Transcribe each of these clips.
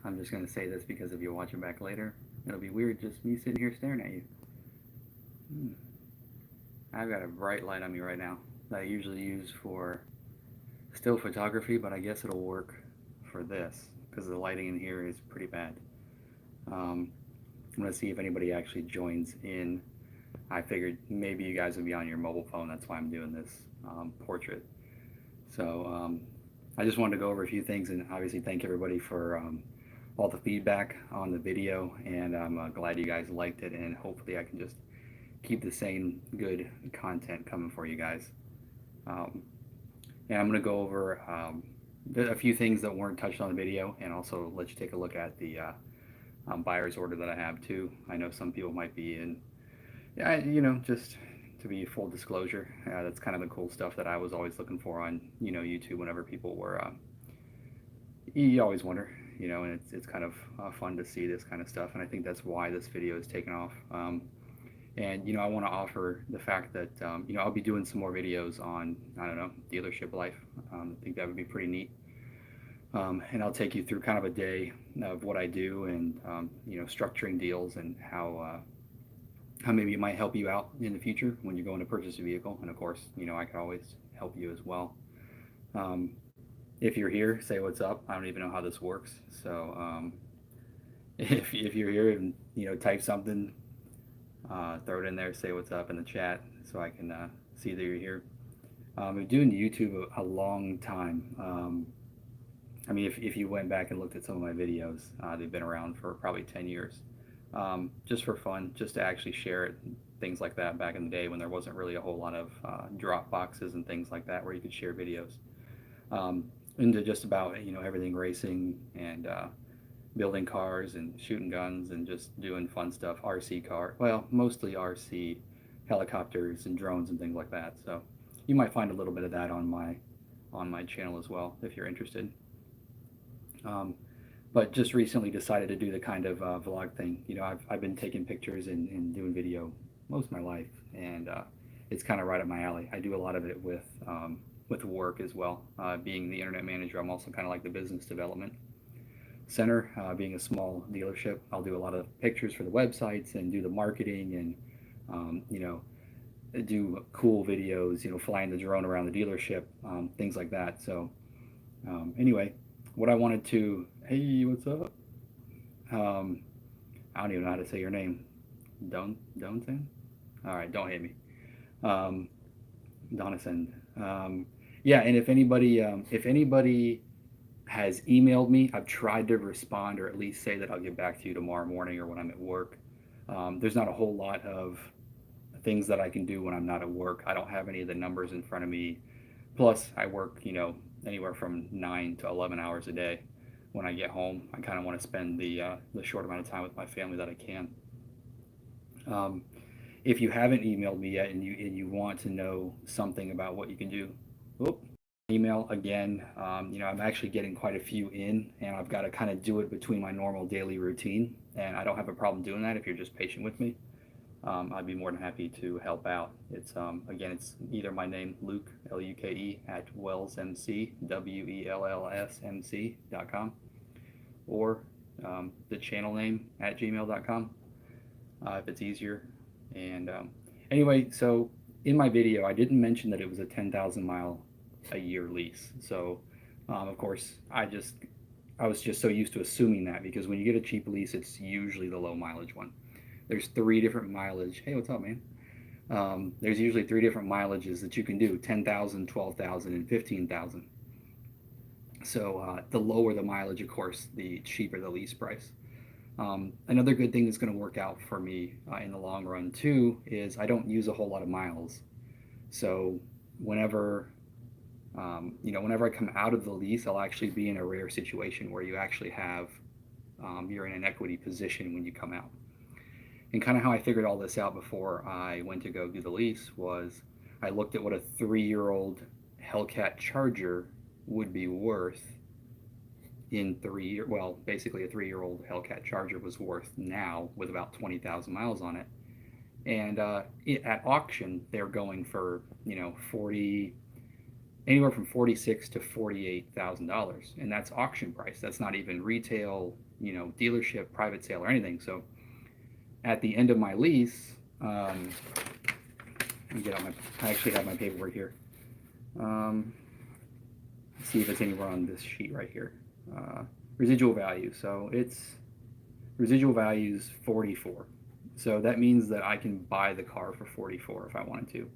I'm just gonna say this because if you watch it back later, it'll be weird just me sitting here staring at you. Hmm. I've got a bright light on me right now that I usually use for still photography, but I guess it'll work for this because the lighting in here is pretty bad. Um, I'm gonna see if anybody actually joins in. I figured maybe you guys would be on your mobile phone. That's why I'm doing this portrait. So I just wanted to go over a few things and obviously thank everybody for all the feedback on the video. And I'm glad you guys liked it. And hopefully I can just keep the same good content coming for you guys. Um, and I'm going to go over a few things that weren't touched on the video and also let you take a look at the buyer's order that I have too. I know some people might be in, yeah, just to be full disclosure, that's kind of the cool stuff that I was always looking for on, YouTube whenever people were, you always wonder, and it's kind of fun to see this kind of stuff. And I think that's why this video is taken off. And I want to offer the fact that I'll be doing some more videos on, I don't know, dealership life. I think that would be pretty neat. And I'll take you through kind of a day of what I do and structuring deals and how maybe it might help you out in the future when you're going to purchase a vehicle. And of course, I can always help you as well. Um, if you're here, say what's up. I don't even know how this works. So if you're here and type something, throw it in there, say what's up in the chat so I can see that you're here. I've been doing YouTube a long time. I mean, if you went back and looked at some of my videos, they've been around for probably 10 years. Just for fun, just to actually share it, things like that back in the day when there wasn't really a whole lot of drop boxes and things like that where you could share videos. Into just about, everything racing and building cars and shooting guns and just doing fun stuff, well, mostly RC, helicopters and drones and things like that. So you might find a little bit of that on my channel as well if you're interested. But just recently decided to do the kind of vlog thing. I've been taking pictures and doing video most of my life, and it's kind of right up my alley. I do a lot of it with work as well. Being the internet manager, I'm also kind of like the business development center. Being a small dealership, I'll do a lot of pictures for the websites and do the marketing and do cool videos. Flying the drone around the dealership, things like that. So anyway, what I wanted to, hey, what's up? I don't even know how to say your name. Donson? All right, don't hit me. Donison. Yeah, and if anybody has emailed me, I've tried to respond or at least say that I'll get back to you tomorrow morning or when I'm at work. There's not a whole lot of things that I can do when I'm not at work. I don't have any of the numbers in front of me. Plus, I work, anywhere from 9 to 11 hours a day. When I get home, I kind of want to spend the short amount of time with my family that I can. If you haven't emailed me yet and you want to know something about what you can do, email again. I'm actually getting quite a few in, and I've got to kind of do it between my normal daily routine. And I don't have a problem doing that if you're just patient with me. I'd be more than happy to help out. It's again, it's either my name, Luke, Luke, at WellsMC, WELLSMC.com, or the channel name at gmail.com, if it's easier. And anyway, so in my video, I didn't mention that it was a 10,000 mile a year lease. So of course, I was just so used to assuming that, because when you get a cheap lease, it's usually the low mileage one. There's 3 different mileage. Hey, what's up, man? There's usually 3 different mileages that you can do: 10,000, 12,000, and 15,000. So the lower the mileage, of course, the cheaper the lease price. Another good thing that's going to work out for me in the long run too is I don't use a whole lot of miles. So whenever whenever I come out of the lease, I'll actually be in a rare situation where you actually have you're in an equity position when you come out. And kind of how I figured all this out before I went to go do the lease was I looked at what a 3-year-old Hellcat Charger would be worth in 3 years. Well, basically a 3-year-old Hellcat Charger was worth now with about 20,000 miles on it. And at auction, they're going for, 40, anywhere from 46 to $48,000, and that's auction price. That's not even retail, dealership, private sale, or anything. So at the end of my lease, let me get out I actually have my paperwork here. Let's see if it's anywhere on this sheet right here. Residual value. So it's residual values 44. So that means that I can buy the car for 44 if I wanted to.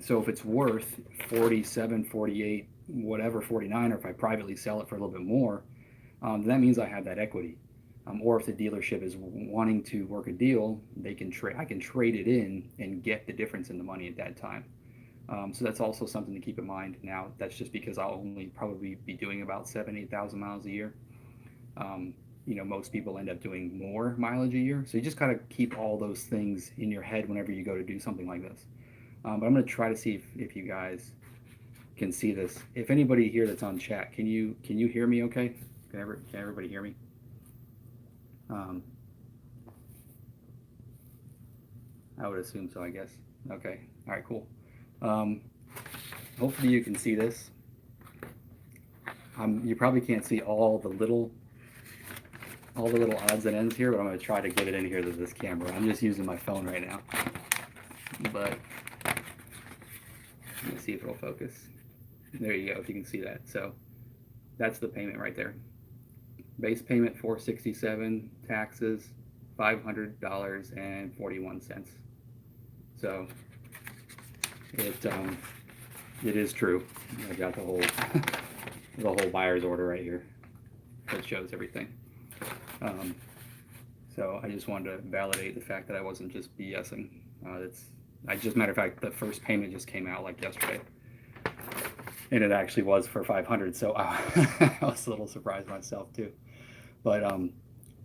So if it's worth 47, 48, whatever, 49, or if I privately sell it for a little bit more, that means I have that equity. Or if the dealership is wanting to work a deal, I can trade it in and get the difference in the money at that time. So that's also something to keep in mind. Now, that's just because I'll only probably be doing about 8,000 miles a year. Most people end up doing more mileage a year. So you just gotta keep all those things in your head whenever you go to do something like this. But I'm gonna try to see if you guys can see this. If anybody here that's on chat, can you hear me okay? Can everybody hear me? I would assume so, I guess. Okay. All right, cool. Hopefully you can see this. You probably can't see all the little odds and ends here, but I'm going to try to get it in here to this camera. I'm just using my phone right now. But let me see if it'll focus. There you go, if you can see that. So that's the payment right there. Base payment $467, taxes $500.41. So it is true. I got the whole the whole buyer's order right here that shows everything. So I just wanted to validate the fact that I wasn't just BSing. Matter of fact, the first payment just came out like yesterday, and it actually was for $500. So I was a little surprised myself too. But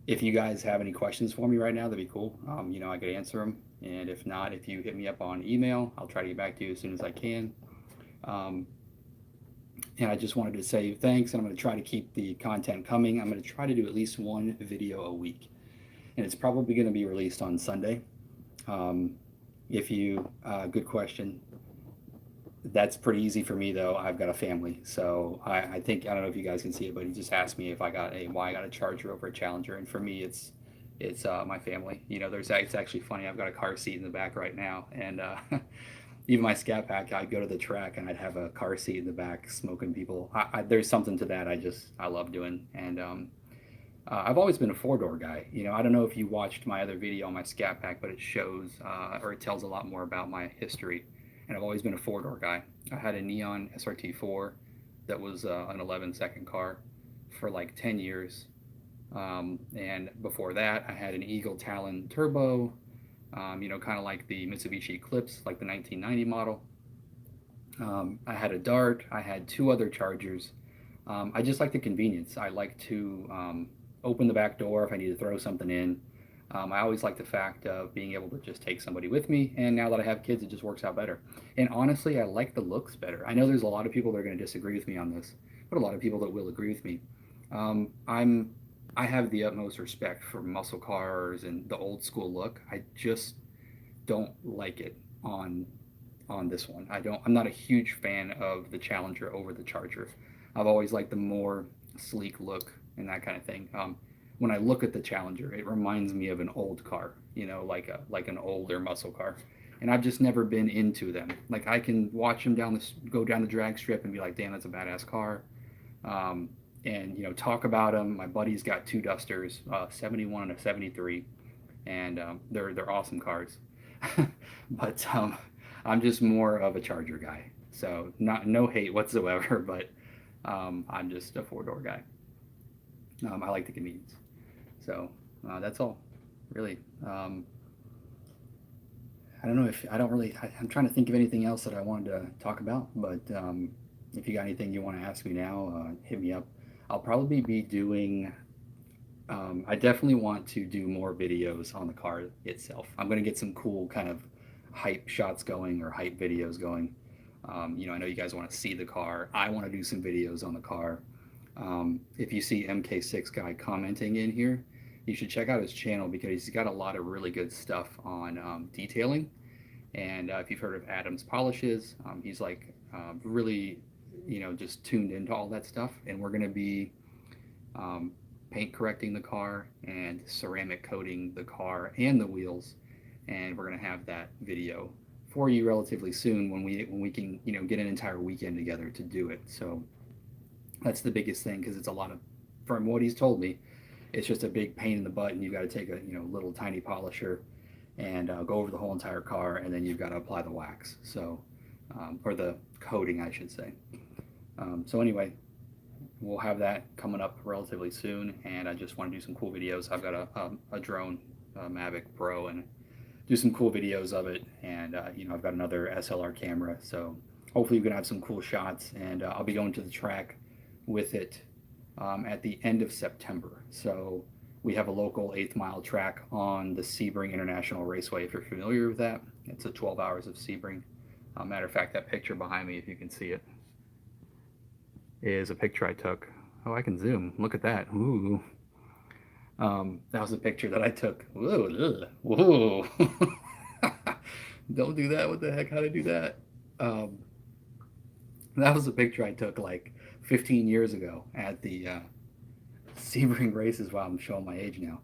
if you guys have any questions for me right now, that'd be cool. I could answer them. And if not, if you hit me up on email, I'll try to get back to you as soon as I can. And I just wanted to say thanks, and I'm going to try to keep the content coming. I'm going to try to do at least one video a week, and it's probably going to be released on Sunday. Good question. That's pretty easy for me though. I've got a family, so I think, I don't know if you guys can see it, but he just asked me if why I got a Charger over a Challenger, and for me it's my family. It's actually funny. I've got a car seat in the back right now, and even my Scat Pack, I'd go to the track and I'd have a car seat in the back smoking people. There's something to that I love doing, and I've always been a four-door guy. I don't know if you watched my other video on my Scat Pack, but it shows or it tells a lot more about my history. And I've always been a four-door guy. I had a Neon SRT4 that was an 11-second car for like 10 years. And before that, I had an Eagle Talon Turbo, kind of like the Mitsubishi Eclipse, like the 1990 model. I had a Dart. I had two other Chargers. I just like the convenience. I like to open the back door if I need to throw something in. I always like the fact of being able to just take somebody with me, and now that I have kids, it just works out better. And honestly, I like the looks better. I know there's a lot of people that are going to disagree with me on this, but a lot of people that will agree with me. I have the utmost respect for muscle cars and the old school look. I just don't like it on this one. I'm not a huge fan of the Challenger over the Charger. I've always liked the more sleek look and that kind of thing. When I look at the Challenger, it reminds me of an old car, like an older muscle car. And I've just never been into them. Like, I can watch them go down the drag strip and be like, damn, that's a badass car. And talk about them. My buddy's got two Dusters, 71 and a 73, and they're awesome cars. But I'm just more of a Charger guy. So no hate whatsoever, but I'm just a four-door guy. I like the convenience. So that's all, really. I'm trying to think of anything else that I wanted to talk about, but if you got anything you want to ask me now, hit me up. I'll probably be doing, I definitely want to do more videos on the car itself. I'm going to get some cool kind of hype shots going, or hype videos going. I know you guys want to see the car. I want to do some videos on the car. If you see MK6 guy commenting in here, you should check out his channel, because he's got a lot of really good stuff on detailing. And if you've heard of Adams Polishes, he's like really, just tuned into all that stuff. And we're going to be um, paint correcting the car and ceramic coating the car and the wheels. And we're going to have that video for you relatively soon when we can get an entire weekend together to do it. So that's the biggest thing, because it's a lot of, from what he's told me, it's just a big pain in the butt, and you've got to take a little tiny polisher and go over the whole entire car, and then you've got to apply the wax. So or the coating, I should say. So anyway, we'll have that coming up relatively soon, and I just want to do some cool videos. I've got a drone, Mavic Pro, and do some cool videos of it. And I've got another SLR camera, so hopefully you can have some cool shots. And I'll be going to the track with it at the end of September. So we have a local 8th mile track on the Sebring International Raceway, if you're familiar with that. It's a 12 hours of Sebring. Matter of fact, that picture behind me, if you can see it, is a picture I took. Oh, I can zoom. Look at that. Ooh. That was a picture that I took. Whoa, whoa. Don't do that. What the heck? How to do that? That was a picture I took like 15 years ago at the Sebring races. Wow, I'm showing my age now.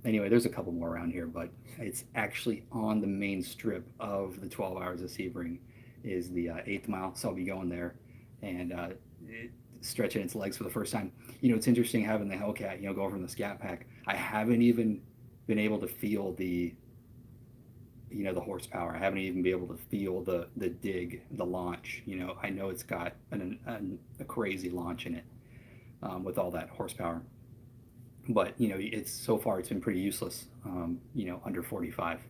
Anyway, there's a couple more around here, but it's actually on the main strip of the 12 hours of Sebring is the 8th mile. So I'll be going there and stretching its legs for the first time. It's interesting having the Hellcat, go over in the Scat Pack. I haven't even been able to feel the horsepower. I haven't even been able to feel the dig, the launch. I know it's got a crazy launch in it with all that horsepower. But it's so far it's been pretty useless. Under 45.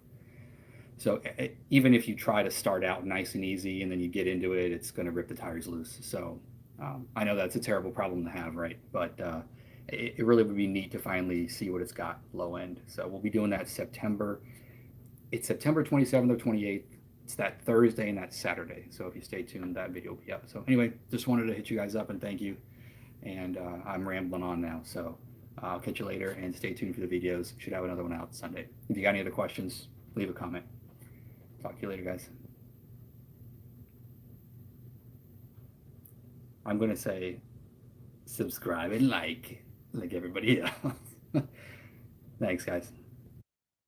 So even if you try to start out nice and easy and then you get into it, it's going to rip the tires loose. So I know that's a terrible problem to have, right? But it really would be neat to finally see what it's got low end. So we'll be doing that September. It's September 27th or 28th. It's that Thursday and that Saturday. So if you stay tuned, that video will be up. So anyway, just wanted to hit you guys up and thank you. And I'm rambling on now. So I'll catch you later, and stay tuned for the videos. Should have another one out Sunday. If you got any other questions, leave a comment. Talk to you later, guys. I'm going to say subscribe and like everybody else. Thanks, guys.